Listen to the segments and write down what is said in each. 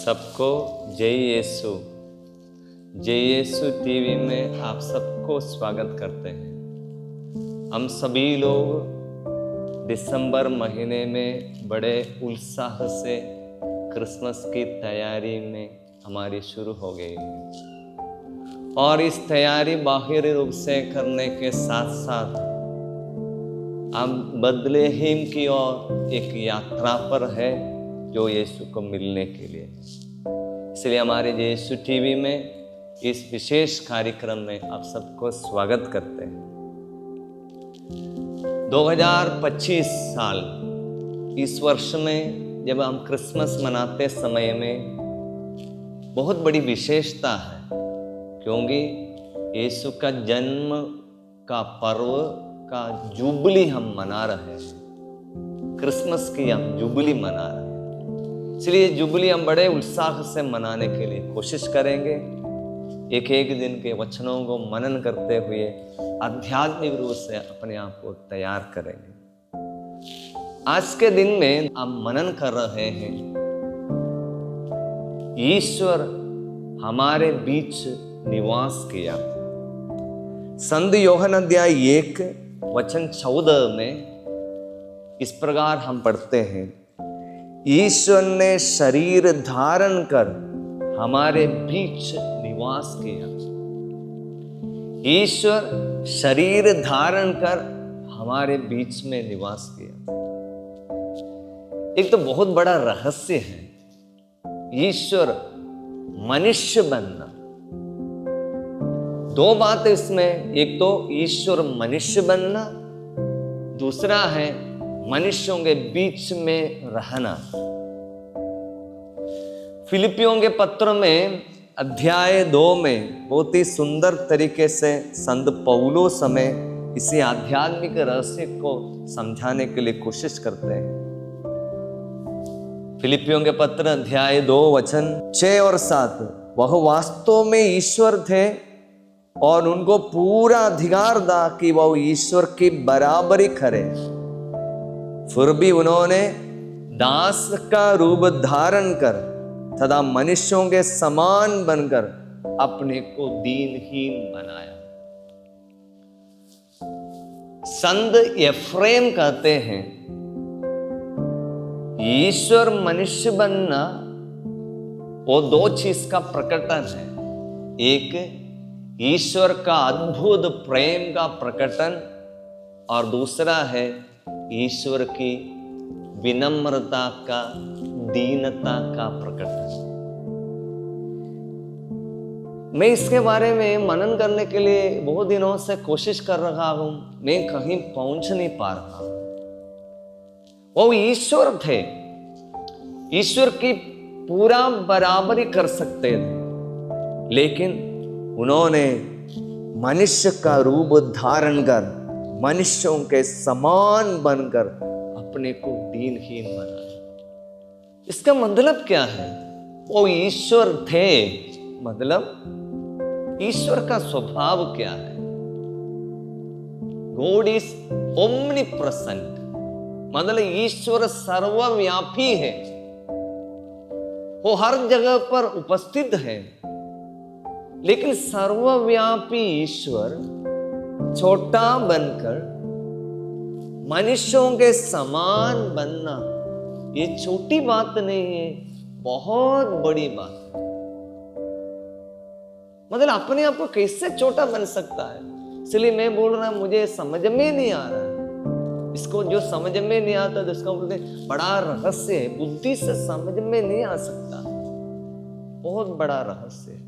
सबको जय यीशु। जय यीशु टीवी में आप सबको स्वागत करते हैं। हम सभी लोग दिसंबर महीने में बड़े उत्साह से क्रिसमस की तैयारी में हमारी शुरू हो गई है और इस तैयारी बाहरी रूप से करने के साथ साथ हम बदलेहीम की ओर एक यात्रा पर है जो यीशु को मिलने के लिए। इसलिए हमारे यीशु टीवी में इस विशेष कार्यक्रम में आप सबको स्वागत करते हैं। 2025 साल इस वर्ष में जब हम क्रिसमस मनाते समय में बहुत बड़ी विशेषता है, क्योंकि यीशु का जन्म का पर्व का जुबली हम मना रहे हैं। क्रिसमस की हम जुबली मना रहे हैं, इसलिए जुबली हम बड़े उत्साह से मनाने के लिए कोशिश करेंगे। एक एक दिन के वचनों को मनन करते हुए आध्यात्मिक रूप से अपने आप को तैयार करेंगे। आज के दिन में हम मनन कर रहे हैं, ईश्वर हमारे बीच निवास किया। संत यूहन्ना अध्याय 1 वचन 14 में इस प्रकार हम पढ़ते हैं, ईश्वर ने शरीर धारण कर हमारे बीच निवास किया। ईश्वर शरीर धारण कर हमारे बीच में निवास किया। एक तो बहुत बड़ा रहस्य है, ईश्वर मनुष्य बनना। दो बात इसमें, एक तो ईश्वर मनुष्य बनना, दूसरा है मनुष्यों के बीच में रहना। फिलिपियों के पत्र में अध्याय 2 में बहुत ही सुंदर तरीके से संत पौलुस हमें इसी आध्यात्मिक रहस्य को समझाने के लिए कोशिश करते हैं। फिलिपियों के पत्र अध्याय 2 वचन 6 और 7, वह वास्तव में ईश्वर थे और उनको पूरा अधिकार था कि वह ईश्वर की बराबरी करे, फिर भी उन्होंने दास का रूप धारण कर तथा मनुष्यों के समान बनकर अपने को दीनहीन बनाया। संत एफ्रेम कहते हैं, ईश्वर मनुष्य बनना वो दो चीज का प्रकटन है। एक ईश्वर का अद्भुत प्रेम का प्रकटन और दूसरा है ईश्वर की विनम्रता का, दीनता का प्रकटन। मैं इसके बारे में मनन करने के लिए बहुत दिनों से कोशिश कर रहा हूं, मैं कहीं पहुंच नहीं पा रहा हूं। वो ईश्वर थे, ईश्वर की पूरा बराबरी कर सकते थे, लेकिन उन्होंने मनुष्य का रूप धारण कर मनुष्यों के समान बनकर अपने को दीनहीन बनाया। इसका मतलब क्या है? वो ईश्वर थे, मतलब ईश्वर का स्वभाव क्या है? गॉड इज ओमनीप्रेजेंट, मतलब ईश्वर सर्वव्यापी है, वो हर जगह पर उपस्थित है। लेकिन सर्वव्यापी ईश्वर छोटा बनकर मनुष्यों के समान बनना, ये छोटी बात नहीं है, बहुत बड़ी बात है। मतलब अपने आप को कैसे छोटा बन सकता है? इसलिए मैं बोल रहा हूं, मुझे समझ में नहीं आ रहा है। इसको जो समझ में नहीं आता तो इसका बोलते बड़ा रहस्य है, बुद्धि से समझ में नहीं आ सकता, बहुत बड़ा रहस्य है।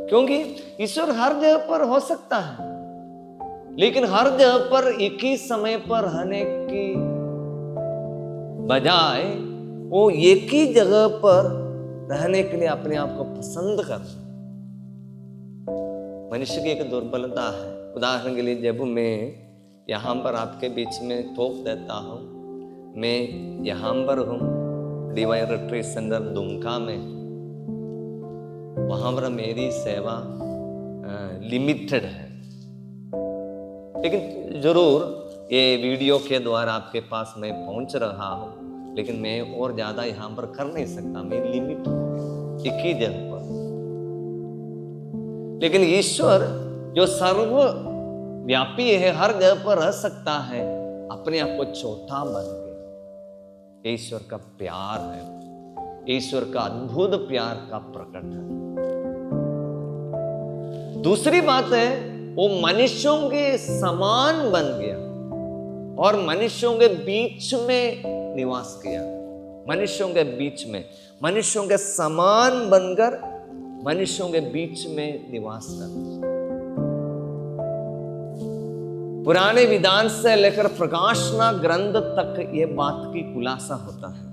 क्योंकि ईश्वर हर जगह पर हो सकता है, लेकिन हर जगह पर एक ही समय पर रहने की बजाय वो एक ही जगह पर रहने के लिए अपने आप को पसंद करता। मनुष्य की एक दुर्बलता है। उदाहरण के लिए, जब मैं यहां पर आपके बीच में थोप देता हूं, मैं यहां पर हूं डिवाइन रिट्रीट सेंटर दुमका में, वहां पर मेरी सेवा लिमिटेड है, लेकिन जरूर ये वीडियो के द्वारा आपके पास मैं पहुंच रहा हूं। लेकिन मैं और ज्यादा यहां पर कर नहीं सकता, मेरी लिमिट है एक ही जगह पर। लेकिन ईश्वर जो सर्वव्यापी है, हर जगह पर रह सकता है, अपने आप को छोटा बन गया। ईश्वर का प्यार है, ईश्वर का अद्भुत प्यार का प्रकट है। दूसरी बात है, वो मनुष्यों के समान बन गया और मनुष्यों के बीच में निवास किया। मनुष्यों के बीच में, मनुष्यों के समान बनकर मनुष्यों के बीच में निवास कर। पुराने विधान से लेकर प्रकाशना ग्रंथ तक यह बात की खुलासा होता है।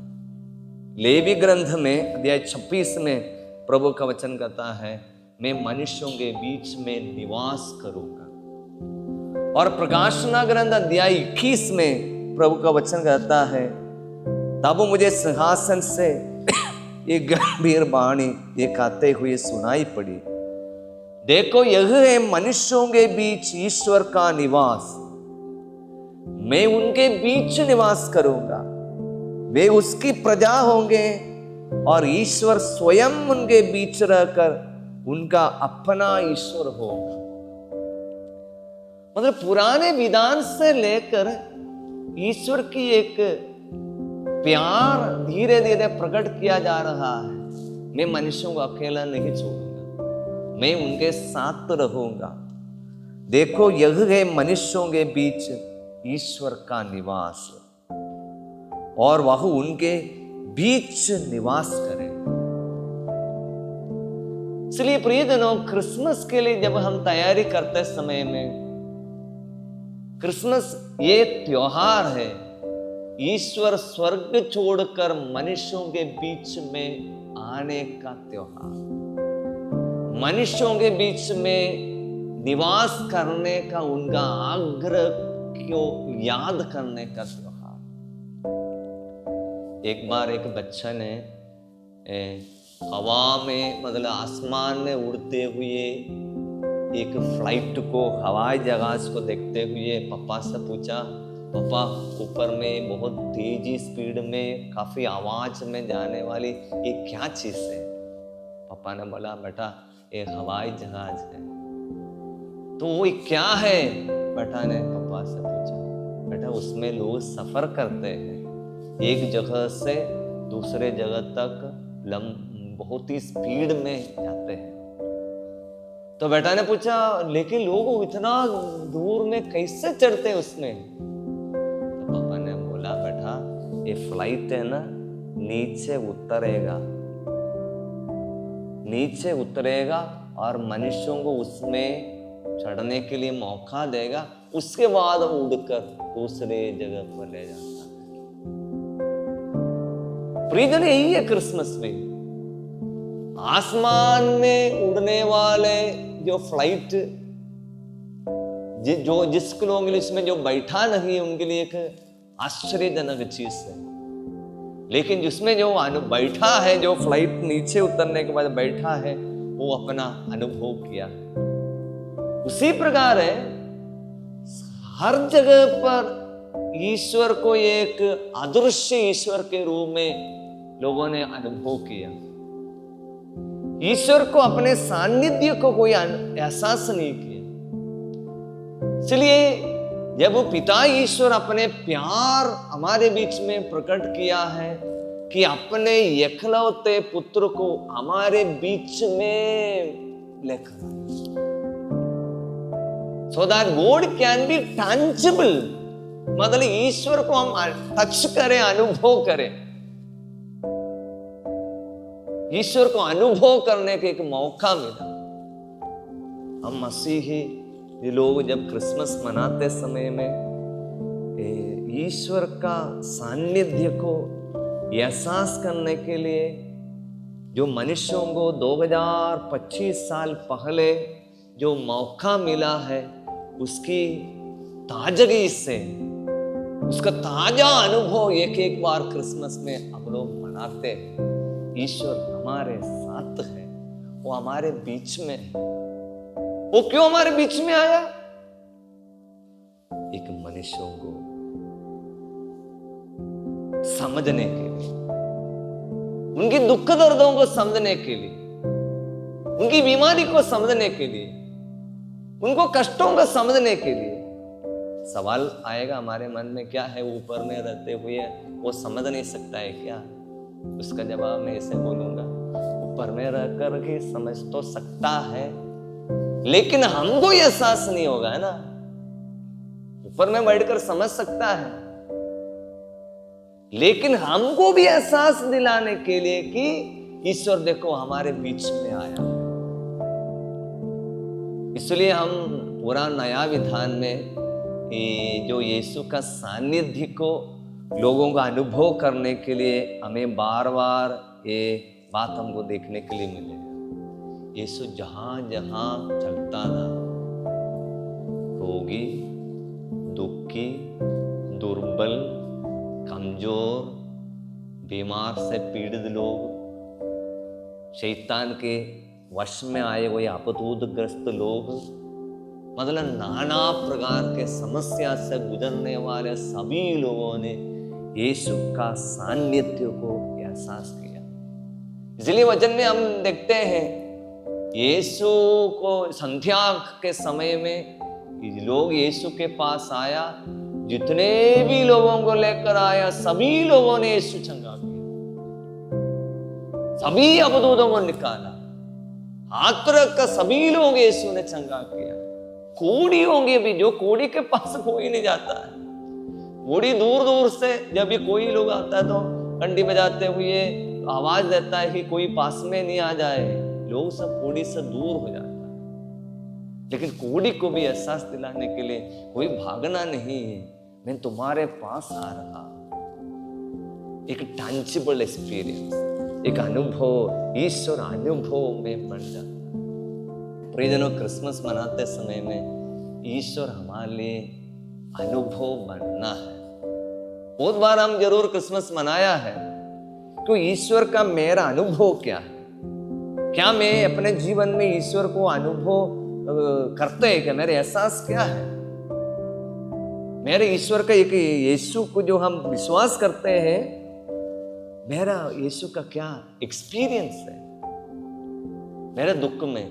लेवी ग्रंथ में अध्याय 26 में प्रभु का वचन कहता है, मैं मनुष्यों के बीच में निवास करूंगा। और प्रकाशना ग्रंथ अध्याय 21 में प्रभु का वचन कहता है, तब मुझे सिंहासन से एक गंभीर वाणी एक आते हुए सुनाई पड़ी, देखो यह है मनुष्यों के बीच ईश्वर का निवास, मैं उनके बीच निवास करूंगा, वे उसकी प्रजा होंगे और ईश्वर स्वयं उनके बीच रहकर उनका अपना ईश्वर होगा। मतलब पुराने विधान से लेकर ईश्वर की एक प्यार धीरे धीरे प्रकट किया जा रहा है। मैं मनुष्यों को अकेला नहीं छोड़ूंगा, मैं उनके साथ रहूंगा। देखो यह है मनुष्यों के बीच ईश्वर का निवास और वह उनके बीच निवास करे। इसलिए प्रियजनों, क्रिसमस के लिए जब हम तैयारी करते समय में, क्रिसमस ये त्योहार है, ईश्वर स्वर्ग छोड़कर मनुष्यों के बीच में आने का त्योहार, मनुष्यों के बीच में निवास करने का उनका आग्रह को याद करने का त्योहार। एक बार एक बच्चा ने हवा में, मतलब आसमान में उड़ते हुए एक फ्लाइट को, हवाई जहाज को देखते हुए पापा से पूछा, पापा ऊपर में बहुत तेजी स्पीड में काफी आवाज में जाने वाली ये क्या चीज है? पापा ने बोला, बेटा ये हवाई जहाज है। तो वो क्या है? बेटा ने पापा से पूछा, बेटा उसमें लोग सफर करते हैं, एक जगह से दूसरे जगह तक बहुत ही स्पीड में जाते हैं। तो बेटा ने पूछा, लेकिन लोग इतना दूर में कैसे चढ़ते हैं उसमें? तो पापा ने बोला, बेटा ये फ्लाइट है ना, नीचे उतरेगा और मनुष्यों को उसमें चढ़ने के लिए मौका देगा, उसके बाद उड़कर दूसरे जगह पर ले जाता है। प्रियजन, यही है क्रिसमस में, आसमान में उड़ने वाले जो फ्लाइट, जो जिसके लोग इसमें जो बैठा नहीं है उनके लिए एक आश्चर्यजनक चीज है, लेकिन जिसमें जो बैठा है, जो फ्लाइट नीचे उतरने के बाद बैठा है, वो अपना अनुभव किया है। उसी प्रकार है, हर जगह पर ईश्वर को एक अदृश्य ईश्वर के रूप में लोगों ने अनुभव किया। ईश्वर को अपने सानिध्य को कोई एहसास नहीं किया। इसलिए जब वो पिता ईश्वर अपने प्यार हमारे बीच में प्रकट किया है कि अपने एकलौते पुत्र को हमारे बीच में लेकर, so that God can be tangible, मतलब ईश्वर को हम टच करें, अनुभव करें, ईश्वर को अनुभव करने का एक मौका मिला। हम मसीही लोग जब क्रिसमस मनाते समय में ईश्वर का सानिध्य को एहसास करने के लिए, जो मनुष्यों को 2025 साल पहले जो मौका मिला है, उसकी ताजगी से, उसका ताजा अनुभव एक एक बार क्रिसमस में हम लोग मनाते हैं। ईश्वर हमारे साथ है, वो हमारे बीच में है। वो क्यों हमारे बीच में आया? एक मनुष्यों को समझने के लिए, उनकी दुख दर्दों को समझने के लिए, उनकी बीमारी को समझने के लिए, उनको कष्टों को समझने के लिए। सवाल आएगा हमारे मन में, क्या है ऊपर में रहते हुए वो समझ नहीं सकता है क्या? उसका जवाब मैं ऐसे बोलूंगा, ऊपर में रह कर के समझ तो सकता है, लेकिन हमको ये एहसास नहीं होगा, है ना। ऊपर में बैठकर समझ सकता है, लेकिन हमको भी एहसास दिलाने के लिए कि ईश्वर देखो हमारे बीच में आया। इसलिए हम पूरा नया विधान में जो यीशु का सानिध्य को लोगों का अनुभव करने के लिए हमें बार बार ये बात हमको देखने के लिए मिलेगा। यीशु जहां जहां चलता था, रोगी, दुखी, दुर्बल, कमजोर, बीमार से पीड़ित लोग, शैतान के वश में आए हुए आपतूदग्रस्त लोग, मतलब नाना प्रकार के समस्या से गुजरने वाले सभी लोगों ने यीशु का सान्निध्य को एहसास किया। इसलिए वचन में हम देखते हैं यीशु को संध्या के समय में लोग यीशु के पास आया, जितने भी लोगों को लेकर आया सभी लोगों ने यीशु चंगा किया, सभी अबदूतों को निकाला, हाथ रख कर सभी लोग यीशु ने चंगा किया। कोड़ी होंगे भी, जो कोड़ी के पास कोई नहीं जाता है, कोड़ी दूर दूर से जब भी कोई लोग आता है तो घंटी बजाते हुए आवाज देता है कि कोई पास में नहीं आ जाए, लोग सब कोड़ी से दूर हो जाता है। लेकिन कोड़ी को भी एहसास दिलाने के लिए कोई भागना नहीं है, मैं तुम्हारे पास आ रहा। एक टैंजिबल एक्सपीरियंस, एक अनुभव, ईश्वर अनुभव में बन जाता। प्रियजनों, क्रिसमस मनाते समय में ईश्वर हमारे लिए अनुभव बनना है। बहुत बार हम जरूर क्रिसमस मनाया है, तो ईश्वर का मेरा अनुभव क्या है? क्या मैं अपने जीवन में ईश्वर को अनुभव करते हैं? क्या मेरे एहसास क्या है? मेरे ईश्वर का एक यीशु को जो हम विश्वास करते हैं, मेरा यीशु का क्या एक्सपीरियंस है? मेरे दुख में,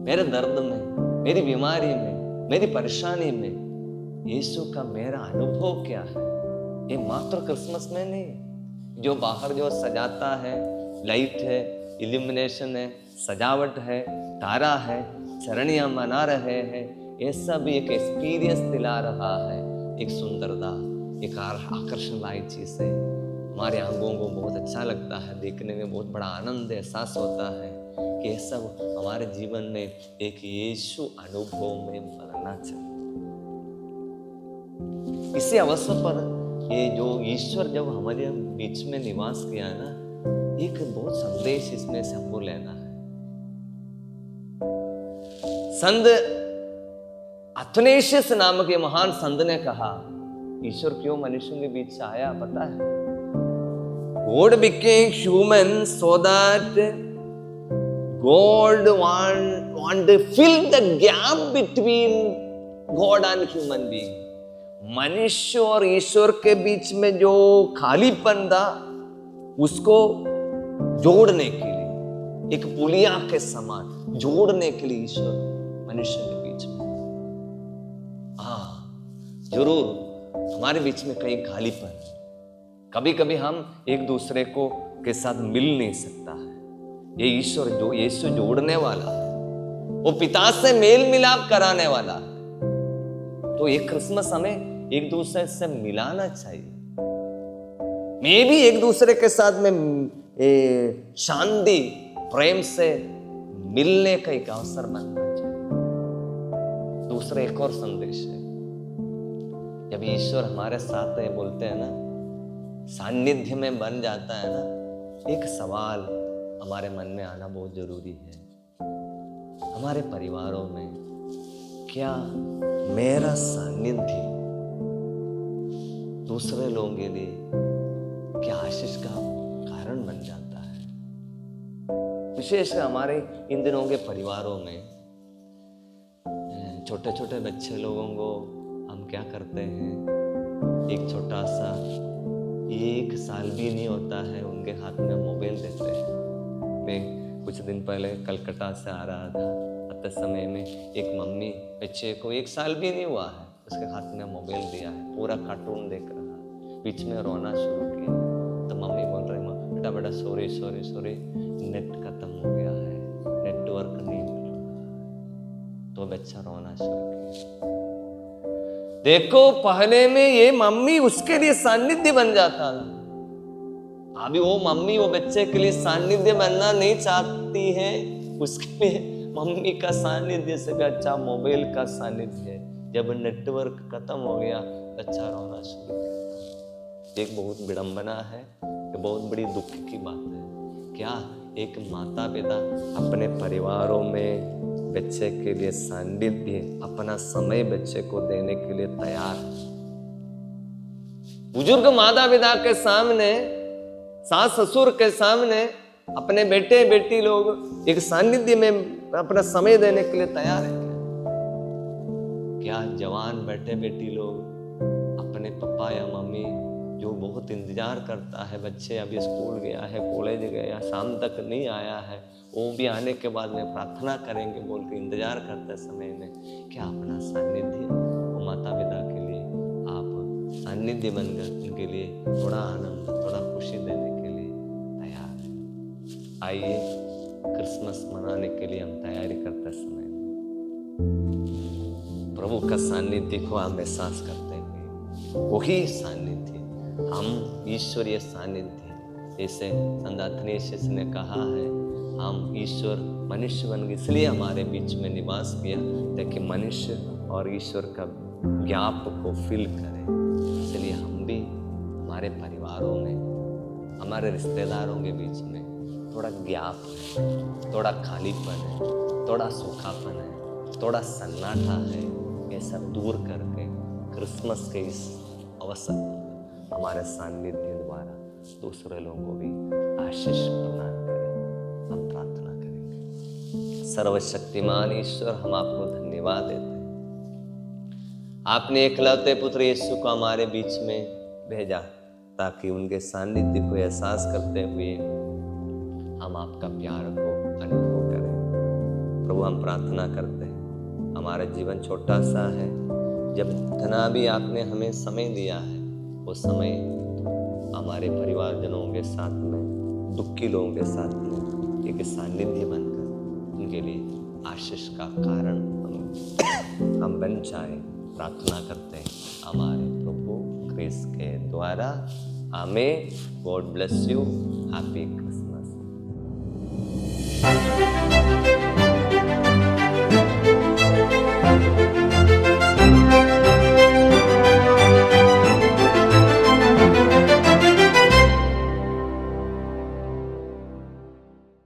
मेरे दर्द में, मेरी बीमारी में, मेरी परेशानी में यीशु का मेरा अनुभव क्या है? ये मात्र क्रिसमस में नहीं, जो बाहर जो सजाता है, लाइट है, इल्यूमिनेशन है, सजावट है, तारा है, चरणियां मना रहे हैं, ये सब एक एक्सपीरियंस दिला रहा है, एक सुंदरता, एक आकर्षण वाली चीज है। हमारे आंगों को बहुत अच्छा लगता है, देखने में बहुत बड़ा आनंद एहसास होता है कि ये सब हमारे जीवन में एक यीशु अनुभव में बनना चाहिए। इसी अवसर पर ये जो ईश्वर जब हमारे बीच में निवास किया है ना, एक बहुत संदेश इसमें से हमको लेना है। संत अथनेशियस नामक ये महान संत ने कहा, ईश्वर क्यों मनुष्यों के बीच से आया पता है? God became human so that God want to fill the gap between God and human being. मनुष्य और ईश्वर के बीच में जो खालीपन था उसको जोड़ने के लिए, एक पुलिया के समान जोड़ने के लिए ईश्वर मनुष्य के बीच में। जरूर हमारे बीच में कहीं खालीपन, कभी कभी हम एक दूसरे को के साथ मिल नहीं सकता है। ये ईश्वर जो यीशु जोड़ने वाला है, वो पिता से मेल मिलाप कराने वाला है। तो ये क्रिसमस हमें एक दूसरे से मिलाना चाहिए। मैं भी एक दूसरे के साथ में शांति प्रेम से मिलने का एक अवसर बनना चाहिए। दूसरा एक और संदेश है, जब ईश्वर हमारे साथ है, बोलते हैं ना, सानिध्य में बन जाता है ना, एक सवाल हमारे मन में आना बहुत जरूरी है। हमारे परिवारों में क्या मेरा सानिध्य दूसरे लोगों के लिए क्या आशीष का कारण बन जाता है? विशेषकर हमारे इन दिनों के परिवारों में छोटे छोटे बच्चे लोगों को हम क्या करते हैं, एक छोटा सा 1 साल भी नहीं होता है, उनके हाथ में मोबाइल देते हैं। मैं कुछ दिन पहले कलकत्ता से आ रहा था, आते समय में एक मम्मी बच्चे को 1 साल भी नहीं हुआ है, उसके हाथ में मोबाइल दिया है, पूरा कार्टून देख रहा है, बीच में रोना शुरू किया। तो मम्मी बोल रही, बेटा बेटा सॉरी सॉरी सॉरी, नेट खत्म हो गया है, नेटवर्क नहीं मिल रहा। तो बच्चा रोना शुरू किया। देखो पहले में ये मम्मी उसके लिए सानिध्य बन जाता था, अभी वो मम्मी वो बच्चे के लिए सानिध्य बनना नहीं चाहती है, उसके लिए मम्मी का सानिध्य से भी अच्छा मोबाइल का सानिध्य है। जब नेटवर्क खत्म हो गया, बच्चा रोना शुरू किया। एक बहुत विडंबना है, ये बहुत बड़ी दुख की बात है। क्या एक माता पिता अपने परिवारों में बच्चे के लिए सानिध्य, अपना समय बच्चे को देने के लिए तैयार है। बुजुर्ग माता पिता के सामने, सास ससुर के सामने अपने बेटे बेटी लोग एक सानिध्य में अपना समय देने के लिए तैयार है क्या? जवान बेटे बेटी लोग अपने पापा या मम्मी जो बहुत इंतजार करता है, बच्चे अभी स्कूल गया है, कॉलेज गया, शाम तक नहीं आया है, वो भी आने के बाद में प्रार्थना करेंगे बोल के इंतजार करते समय में, क्या अपना सानिध्य वो माता पिता के लिए आप सानिध्य बनकर उनके लिए थोड़ा आनंद, थोड़ा खुशी देने के लिए तैयार है? आइए क्रिसमस मनाने के लिए हम तैयारी करते समय प्रभु का सानिध्य को हम एहसास करते हैं। वही सानिध्य, हम ईश्वरीय सानिध्य, जैसे संत अथनेशियस ने कहा है, हम ईश्वर मनुष्य बन गए, इसलिए हमारे बीच में निवास किया ताकि मनुष्य और ईश्वर का ज्ञाप को फील करें। इसलिए हम भी हमारे परिवारों में, हमारे रिश्तेदारों के बीच में थोड़ा ज्ञाप है, थोड़ा खालीपन है, थोड़ा सूखापन है, थोड़ा सन्नाटा है, ये सब दूर करके क्रिसमस के इस अवसर हमारे सानिध्य द्वारा दूसरे लोगों को भी आशीष प्रदान करें। हम प्रार्थना करेंगे। सर्वशक्तिमान ईश्वर, हम आपको धन्यवाद देते हैं, आपने एकलौते पुत्र यीशु को हमारे बीच में भेजा ताकि उनके सानिध्य को एहसास करते हुए हम आपका प्यार को अनुभव करें। प्रभु हम प्रार्थना करते हैं, हमारा जीवन छोटा सा है, जब जितना भी आपने हमें समय दिया है वो समय हमारे परिवारजनों के साथ में, दुखी लोगों के साथ में एक सानिध्य बनकर उनके लिए आशीष का कारण हम बन जाए। प्रार्थना करते हैं हमारे प्रभु क्रिस्त के द्वारा। आमीन। God bless you. Happy Christmas.